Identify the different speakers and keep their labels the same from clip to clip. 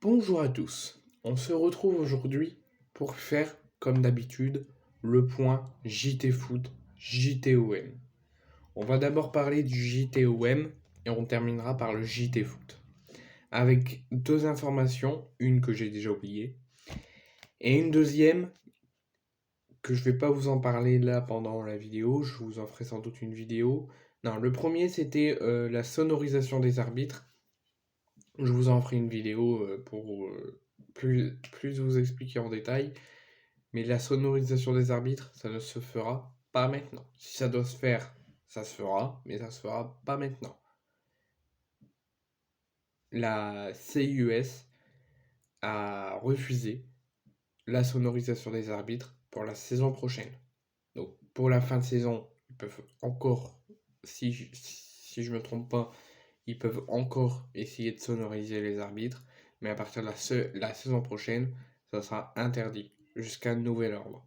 Speaker 1: Bonjour à tous, on se retrouve aujourd'hui pour faire, comme d'habitude, le point JT Foot, JTOM. On va d'abord parler du JTOM et on terminera par le JT Foot. Avec deux informations, une que j'ai déjà oubliée, et une deuxième que je vais pas vous en parler là pendant la vidéo, je vous en ferai sans doute une vidéo. Non, le premier c'était la sonorisation des arbitres. Je vous en ferai une vidéo pour plus vous expliquer en détail. Mais la sonorisation des arbitres, ça ne se fera pas maintenant. Si ça doit se faire, ça se fera, mais ça se fera pas maintenant. La CIUS a refusé la sonorisation des arbitres pour la saison prochaine. Donc pour la fin de saison, ils peuvent encore, si je me trompe pas, ils peuvent encore essayer de sonoriser les arbitres, mais à partir de la saison prochaine, ça sera interdit jusqu'à nouvel ordre.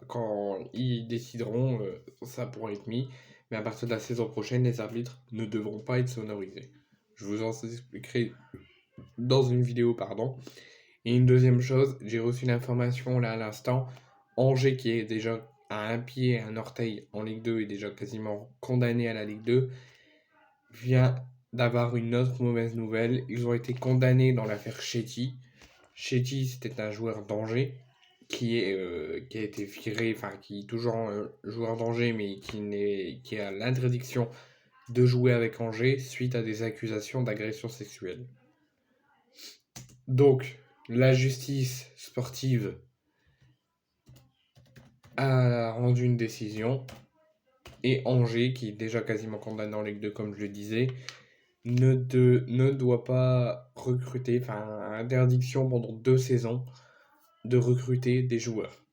Speaker 1: Quand ils décideront, ça pourra être mis, mais à partir de la saison prochaine, les arbitres ne devront pas être sonorisés. Je vous en expliquerai dans une vidéo, pardon. Et une deuxième chose, j'ai reçu l'information là à l'instant, Angers qui est déjà à un pied et un orteil en Ligue 2 et déjà quasiment condamné à la Ligue 2, vient d'avoir une autre mauvaise nouvelle. Ils ont été condamnés dans l'affaire Chetty. Chetty, c'était un joueur d'Angers qui a été viré, enfin qui est toujours joueur d'Angers, mais qui a l'interdiction de jouer avec Angers suite à des accusations d'agression sexuelle. Donc, la justice sportive a rendu une décision et Angers, qui est déjà quasiment condamné en Ligue 2 comme je le disais, ne doit pas recruter, enfin interdiction pendant 2 saisons de recruter des joueurs.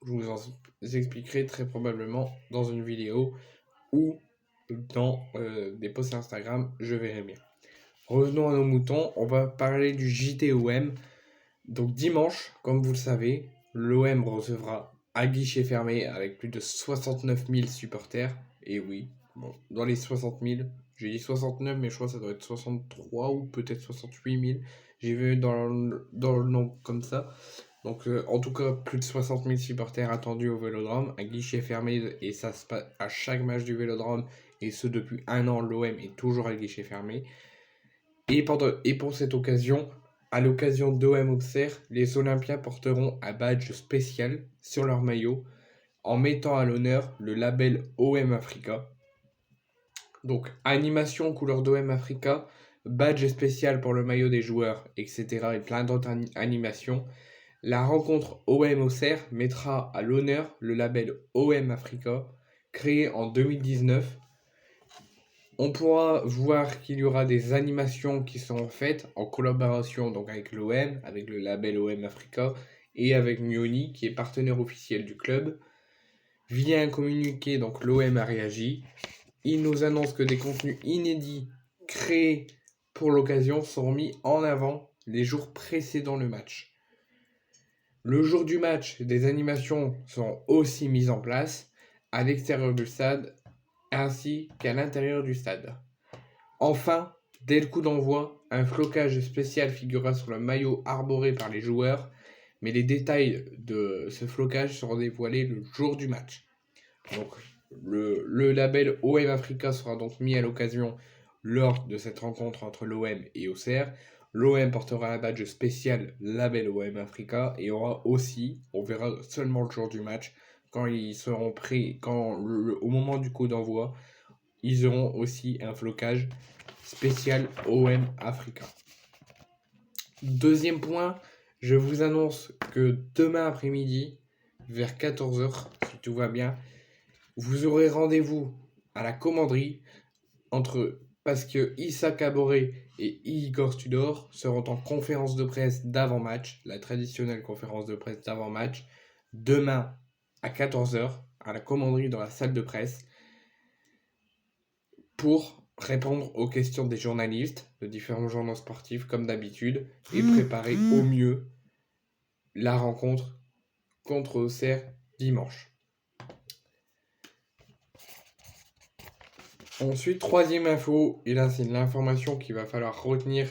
Speaker 1: Je vous en expliquerai très probablement dans une vidéo ou dans des posts Instagram, je verrai bien. Revenons à nos moutons, on va parler du JTOM. Donc dimanche, comme vous le savez, l'OM recevra à guichet fermé avec plus de 69 000 supporters. Et oui, bon, dans les 60 000, j'ai dit 69, mais je crois que ça doit être 63 ou peut-être 68 000. J'ai vu dans le nom comme ça. Donc en tout cas, plus de 60 000 supporters attendus au Vélodrome, à guichet fermé, et ça se passe à chaque match du Vélodrome, et ce depuis un an, l'OM est toujours à guichet fermé. Et pour cette occasion, à l'occasion d'OM Auxerre, les Olympiens porteront un badge spécial sur leur maillot, en mettant à l'honneur le label OM Africa. Donc animation couleur d'OM Africa, badge spécial pour le maillot des joueurs, etc. et plein d'autres animations. La rencontre OM Auxerre mettra à l'honneur le label OM Africa, créé en 2019. On pourra voir qu'il y aura des animations qui sont faites en collaboration donc avec l'OM, avec le label OM Africa et avec Mioni qui est partenaire officiel du club. Via un communiqué, donc l'OM a réagi. Il nous annonce que des contenus inédits créés pour l'occasion seront mis en avant les jours précédant le match. Le jour du match, des animations seront aussi mises en place à l'extérieur du stade ainsi qu'à l'intérieur du stade. Enfin, dès le coup d'envoi, un flocage spécial figurera sur le maillot arboré par les joueurs, mais les détails de ce flocage seront dévoilés le jour du match. Donc, le label OM Africa sera donc mis à l'occasion lors de cette rencontre entre l'OM et Auxerre. L'OM portera un badge spécial label OM Africa et aura aussi, on verra seulement le jour du match, quand ils seront prêts, au moment du coup d'envoi, ils auront aussi un flocage spécial OM Africa. Deuxième point, je vous annonce que demain après-midi, vers 14h, si tout va bien, vous aurez rendez-vous à la commanderie parce que Issa Kaboré et Igor Tudor seront en conférence de presse d'avant-match, la traditionnelle conférence de presse d'avant-match, demain à 14h, à la commanderie dans la salle de presse, pour répondre aux questions des journalistes de différents journaux sportifs comme d'habitude et préparer au mieux la rencontre contre Auxerre dimanche. Ensuite, troisième info, et là c'est l'information qu'il va falloir retenir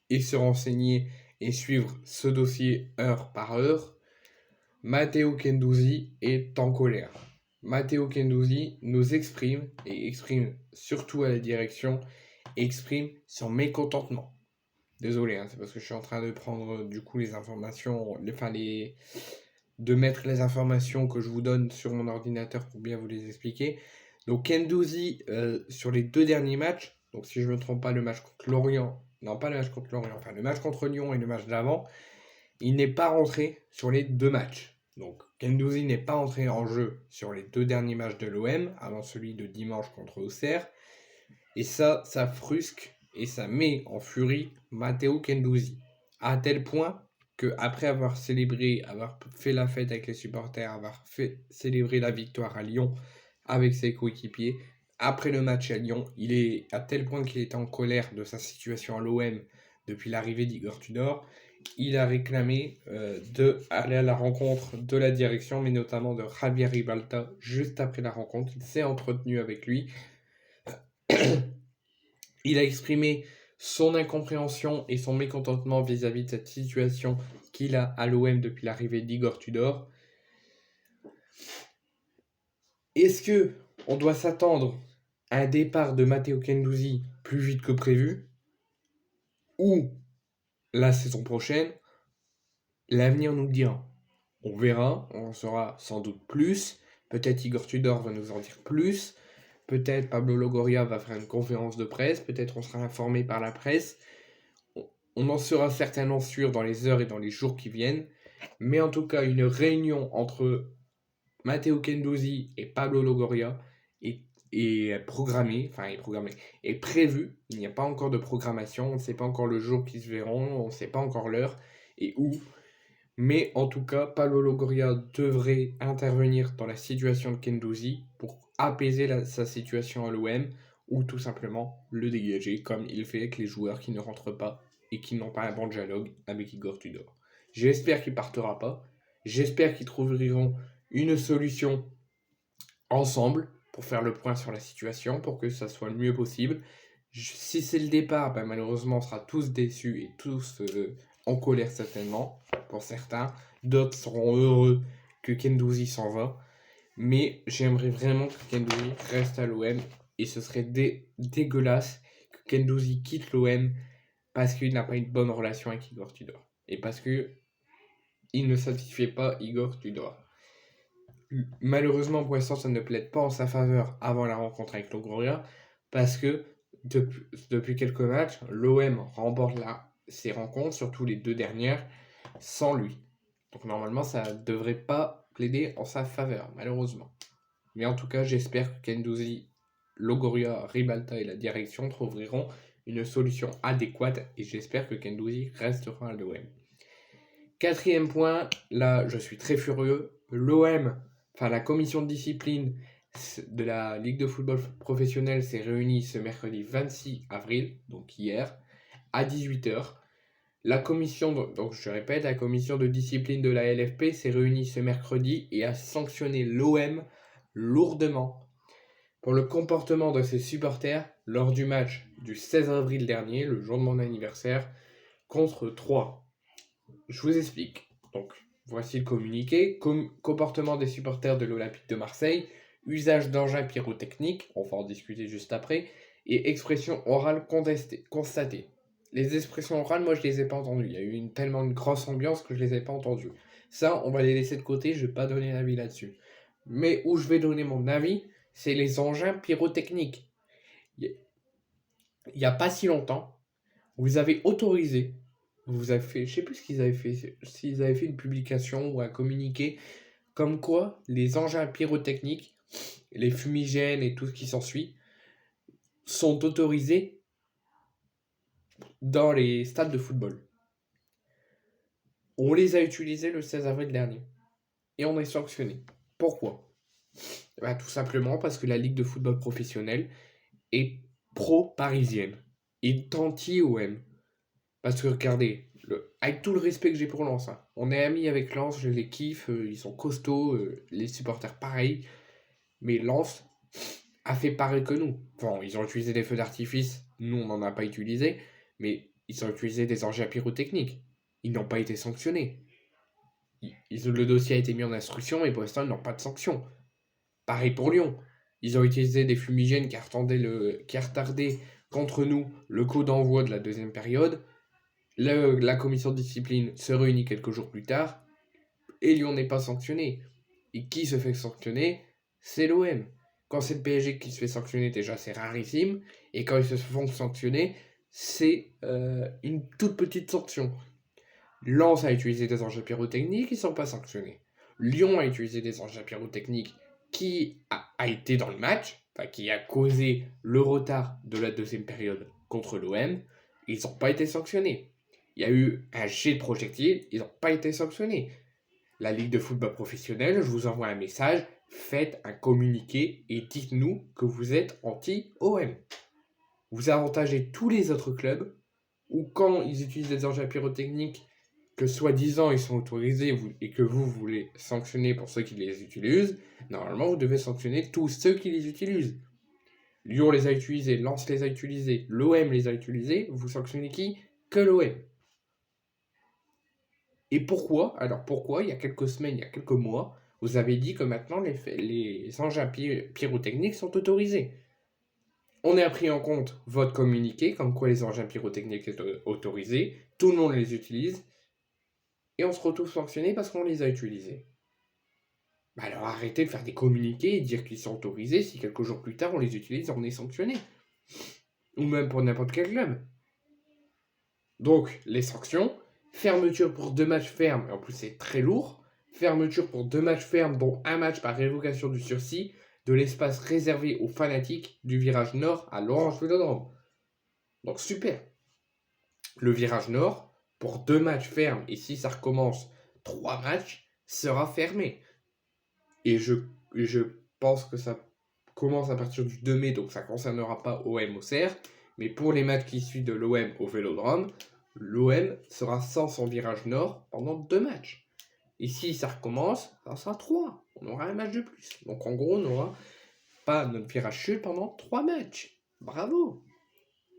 Speaker 1: et se renseigner et suivre ce dossier heure par heure, Matteo Guendouzi est en colère. Matteo Guendouzi nous exprime, et exprime surtout à la direction, exprime son mécontentement. Désolé, hein, c'est parce que je suis en train de prendre du coup les informations, de mettre les informations que je vous donne sur mon ordinateur pour bien vous les expliquer. Donc Guendouzi, sur les 2 derniers matchs, donc si je ne me trompe pas, le match contre Lorient, non pas le match contre Lorient, enfin le match contre Lyon et le match d'avant, il n'est pas rentré sur les 2 matchs. Donc Guendouzi n'est pas entré en jeu sur les 2 derniers matchs de l'OM, avant celui de dimanche contre Auxerre. Et ça frusque et ça met en furie Matteo Guendouzi. À tel point qu'après avoir célébré, avoir fait la fête avec les supporters, avoir fait célébrer la victoire à Lyon avec ses coéquipiers, après le match à Lyon, il est à tel point qu'il était en colère de sa situation à l'OM depuis l'arrivée d'Igor Tudor. Il a réclamé d'aller à la rencontre de la direction, mais notamment de Javier Ribalta, juste après la rencontre. Il s'est entretenu avec lui. Il a exprimé son incompréhension et son mécontentement vis-à-vis de cette situation qu'il a à l'OM depuis l'arrivée d'Igor Tudor. Est-ce que on doit s'attendre à un départ de Matteo Guendouzi plus vite que prévu, ou la saison prochaine? L'avenir nous le dira. On verra, on en saura sans doute plus. Peut-être Igor Tudor va nous en dire plus. Peut-être Pablo Longoria va faire une conférence de presse. Peut-être on sera informé par la presse. On en sera certainement sûr dans les heures et dans les jours qui viennent. Mais en tout cas, une réunion entre Matteo Guendouzi et Pablo Longoria est prévue. Il n'y a pas encore de programmation. On ne sait pas encore le jour qu'ils se verront. On ne sait pas encore l'heure et où. Mais en tout cas, Pablo Longoria devrait intervenir dans la situation de Guendouzi pour apaiser sa situation à l'OM ou tout simplement le dégager comme il fait avec les joueurs qui ne rentrent pas et qui n'ont pas un bon dialogue avec Igor Tudor. J'espère qu'il ne partira pas. J'espère qu'ils trouveront une solution ensemble pour faire le point sur la situation, pour que ça soit le mieux possible. Si c'est le départ, malheureusement, on sera tous déçus et tous en colère certainement, pour certains. D'autres seront heureux que Guendouzi s'en va. Mais j'aimerais vraiment que Guendouzi reste à l'OM. Et ce serait dégueulasse que Guendouzi quitte l'OM parce qu'il n'a pas une bonne relation avec Igor Tudor. Et parce que il ne satisfait pas Igor Tudor. Malheureusement, pour l'instant, ça ne plaide pas en sa faveur avant la rencontre avec Longoria. Parce que depuis quelques matchs, l'OM remporte ses rencontres, surtout les 2 dernières, sans lui. Donc normalement, ça ne devrait pas plaider en sa faveur, malheureusement. Mais en tout cas, j'espère que Guendouzi, Longoria, Ribalta et la direction trouveront une solution adéquate et j'espère que Guendouzi restera à l'OM. 4e point, là je suis très furieux, la commission de discipline de la Ligue de football professionnel s'est réunie ce mercredi 26 avril, donc hier, à 18h. La commission de discipline de la LFP s'est réunie ce mercredi et a sanctionné l'OM lourdement pour le comportement de ses supporters lors du match du 16 avril dernier, le jour de mon anniversaire, contre Troyes. Je vous explique. Donc, voici le communiqué. Comportement des supporters de l'Olympique de Marseille, usage d'engins pyrotechniques, on va en discuter juste après, et expression orale constatée. Les expressions orales, moi je les ai pas entendues. Il y a eu tellement une grosse ambiance que je les ai pas entendues. Ça, on va les laisser de côté, je vais pas donner d'avis là-dessus. Mais où je vais donner mon avis, c'est les engins pyrotechniques. Il y a pas si longtemps, vous avez autorisé, vous avez fait, je sais plus ce qu'ils avaient fait, s'ils avaient fait une publication ou un communiqué, comme quoi les engins pyrotechniques, les fumigènes et tout ce qui s'ensuit, sont autorisés dans les stades de football. On les a utilisés le 16 avril dernier. Et on est sanctionné. Pourquoi ? Tout simplement parce que la Ligue de football professionnel est pro-parisienne. Et anti-OM. Parce que regardez, avec tout le respect que j'ai pour Lens, hein, on est amis avec Lens, je les kiffe, ils sont costauds, les supporters pareil. Mais Lens a fait pareil que nous. Enfin, ils ont utilisé des feux d'artifice, nous on n'en a pas utilisé. Mais ils ont utilisé des engins pyrotechniques. Ils n'ont pas été sanctionnés. Le dossier a été mis en instruction, mais pour l'instant, ils n'ont pas de sanction. Pareil pour Lyon. Ils ont utilisé des fumigènes qui retardaient contre nous le coup d'envoi de la deuxième période. La commission de discipline se réunit quelques jours plus tard et Lyon n'est pas sanctionné. Et qui se fait sanctionner? C'est l'OM. Quand c'est le PSG qui se fait sanctionner, déjà c'est rarissime. Et quand ils se font sanctionner, c'est une toute petite sanction. Lens a utilisé des engins pyrotechniques, ils ne sont pas sanctionnés. Lyon a utilisé des engins pyrotechniques qui a été dans le match, qui a causé le retard de la deuxième période contre l'OM, ils n'ont pas été sanctionnés. Il y a eu un jet de projectiles, ils n'ont pas été sanctionnés. La Ligue de football professionnel, je vous envoie un message, faites un communiqué et dites-nous que vous êtes anti-OM. Vous avantagez tous les autres clubs où quand ils utilisent des engins pyrotechniques que soi-disant ils sont autorisés et que vous voulez sanctionner pour ceux qui les utilisent, normalement vous devez sanctionner tous ceux qui les utilisent. Lyon les a utilisés, Lens les a utilisés, l'OM les a utilisés, vous sanctionnez qui? Que l'OM. Et pourquoi? Alors pourquoi, il y a quelques semaines, il y a quelques mois, vous avez dit que maintenant les engins pyrotechniques sont autorisés? On a pris en compte votre communiqué, comme quoi les engins pyrotechniques sont autorisés, tout le monde les utilise, et on se retrouve sanctionné parce qu'on les a utilisés. Bah alors arrêtez de faire des communiqués et dire qu'ils sont autorisés si quelques jours plus tard on les utilise et on est sanctionné. Ou même pour n'importe quel club. Donc les sanctions, fermeture pour 2 matchs fermes, et en plus c'est très lourd, fermeture pour 2 matchs fermes dont un match par révocation du sursis de l'espace réservé aux fanatiques du virage nord à l'Orange Vélodrome. Donc super. Le virage nord, pour 2 matchs fermes, et si ça recommence 3 matchs, sera fermé. Et je pense que ça commence à partir du 2 mai, donc ça ne concernera pas OM au CER, mais pour les matchs qui suivent de l'OM au Vélodrome, l'OM sera sans son virage nord pendant 2 matchs. Et si ça recommence, ça sera 3. On aura un match de plus. Donc en gros, on n'aura pas notre virage sud pendant 3 matchs. Bravo!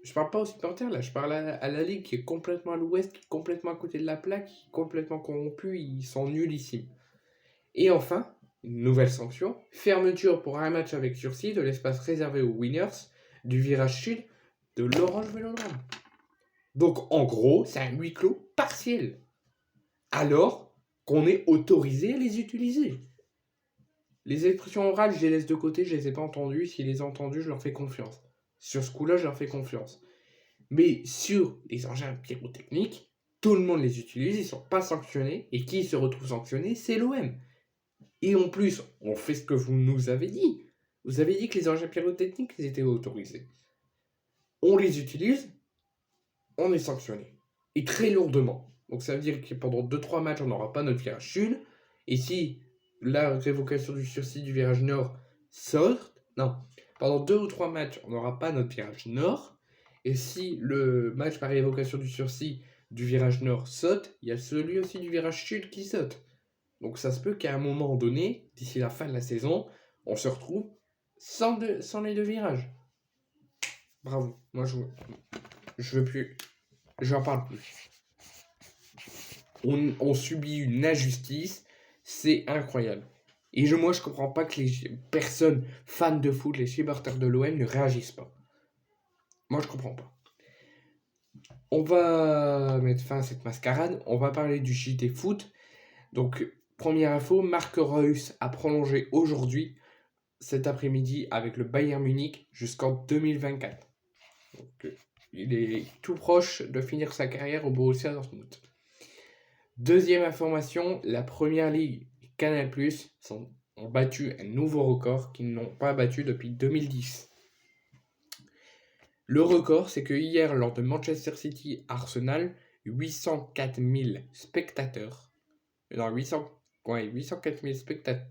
Speaker 1: Je parle pas aux supporters là, je parle à la Ligue qui est complètement à l'ouest, qui est complètement à côté de la plaque, qui est complètement corrompue, ils sont nuls ici. Et enfin, une nouvelle sanction, fermeture pour un match avec sursis de l'espace réservé aux winners du virage sud de l'Orange Vélodrome. Donc en gros, c'est un huis clos partiel. Alors qu'on est autorisé à les utiliser. Les expressions orales, je les laisse de côté, je les ai pas entendues. S'ils les ont entendues, je leur fais confiance. Sur ce coup-là, je leur fais confiance. Mais sur les engins pyrotechniques, tout le monde les utilise, ils ne sont pas sanctionnés. Et qui se retrouve sanctionné, c'est l'OM. Et en plus, on fait ce que vous nous avez dit. Vous avez dit que les engins pyrotechniques ils étaient autorisés. On les utilise, on est sanctionné. Et très lourdement. Donc ça veut dire que pendant 2-3 matchs, on n'aura pas notre virage sud. Et si la révocation du sursis du virage nord sort, non, pendant 2 ou 3 matchs, on n'aura pas notre virage nord. Et si le match par révocation du sursis du virage nord saute, il y a celui aussi du virage sud qui saute. Donc ça se peut qu'à un moment donné, d'ici la fin de la saison, on se retrouve sans les 2 virages. Bravo. Moi je veux plus. J'en parle plus. On subit une injustice, c'est incroyable. Et moi je comprends pas que les personnes fans de foot, les supporters de l'OM ne réagissent pas. Moi je comprends pas. On va mettre fin à cette mascarade, on va parler du JT foot. Donc première info, Marc Reus a prolongé aujourd'hui, cet après-midi, avec le Bayern Munich jusqu'en 2024. Donc, il est tout proche de finir sa carrière au Borussia Dortmund. Deuxième information, la Première Ligue et Canal+ ont battu un nouveau record qu'ils n'ont pas battu depuis 2010. Le record, c'est que hier, lors de Manchester City Arsenal, 804 000 spectateurs, 804 000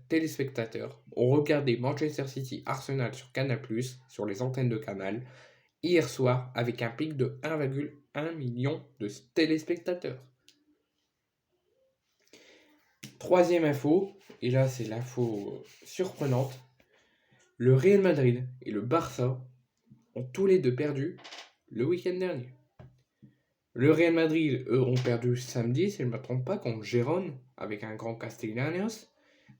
Speaker 1: téléspectateurs ont regardé Manchester City Arsenal sur Canal+, sur les antennes de Canal, hier soir avec un pic de 1,1 million de téléspectateurs. Troisième info, et là c'est l'info surprenante, le Real Madrid et le Barça ont tous les deux perdu le week-end dernier. Le Real Madrid, eux, ont perdu samedi, si je ne me trompe pas, contre Gérone, avec un grand Castellanos.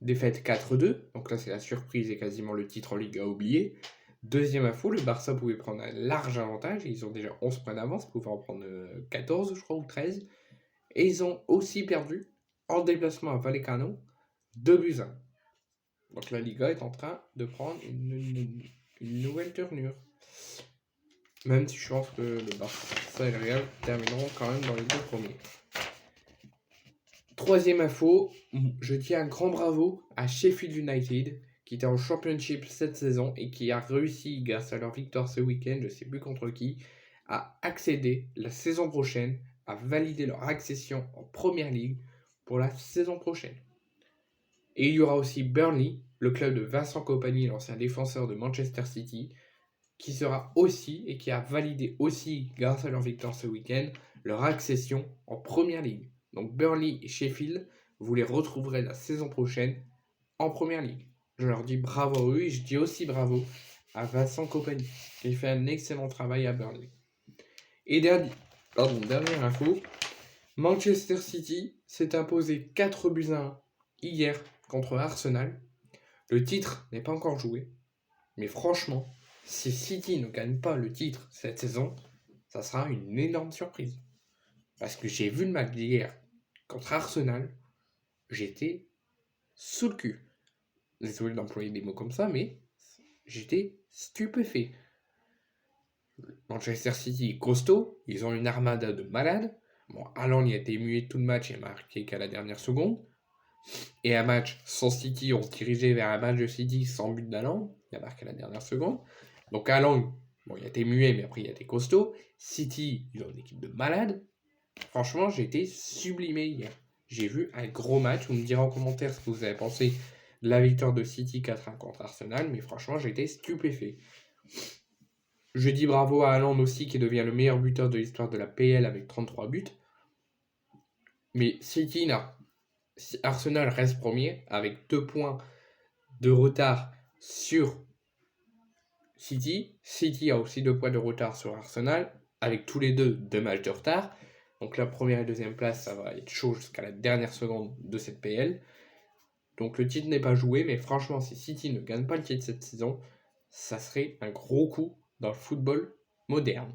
Speaker 1: Défaite 4-2, donc là c'est la surprise et quasiment le titre en Ligue à oublier. Deuxième info, le Barça pouvait prendre un large avantage, ils ont déjà 11 points d'avance, ils pouvaient en prendre 14 je crois, ou 13. Et ils ont aussi perdu, en déplacement à Vallecano, 2-1. Donc la Liga est en train de prendre une nouvelle tournure. Même si je pense que le Barça et le Real termineront quand même dans les deux premiers. Troisième info, je tiens un grand bravo à Sheffield United, qui était en Championship cette saison et qui a réussi, grâce à leur victoire ce week-end, je ne sais plus contre qui, à accéder la saison prochaine, à valider leur accession en Première Ligue pour la saison prochaine. Et il y aura aussi Burnley, le club de Vincent Kompany, l'ancien défenseur de Manchester City, qui sera aussi et qui a validé aussi, grâce à leur victoire ce week-end, leur accession en Première Ligue. Donc Burnley et Sheffield, vous les retrouverez la saison prochaine en Première Ligue. Je leur dis bravo à eux et je dis aussi bravo à Vincent Kompany, qui fait un excellent travail à Burnley. Et dernière info, Manchester City s'est imposé 4-1 hier contre Arsenal. Le titre n'est pas encore joué, mais franchement, si City ne gagne pas le titre cette saison, ça sera une énorme surprise. Parce que j'ai vu le match d'hier contre Arsenal, j'étais sous le cul. Désolé d'employer des mots comme ça, mais j'étais stupéfait. Manchester City est costaud, ils ont une armada de malades. Bon, Haaland y a été muet tout le match et marqué qu'à la dernière seconde. Et un match sans City, on se dirigeait vers un match de City sans but d'Haaland, il a marqué à la dernière seconde. Donc Haaland, bon, il a été muet, mais après il a été costaud. City, ils ont une équipe de malades. Franchement, j'ai été sublimé hier. J'ai vu un gros match. Vous me direz en commentaire ce que vous avez pensé de la victoire de City 4-1 contre Arsenal, mais franchement, j'ai été stupéfait. Je dis bravo à Haaland aussi, qui devient le meilleur buteur de l'histoire de la PL avec 33 buts. Mais City n'a. Arsenal reste premier avec 2 points de retard sur City. City a aussi 2 points de retard sur Arsenal, avec tous les deux 2 matchs de retard. Donc la première et deuxième place, ça va être chaud jusqu'à la dernière seconde de cette PL. Donc le titre n'est pas joué, mais franchement, si City ne gagne pas le titre cette saison, ça serait un gros coup dans le football moderne.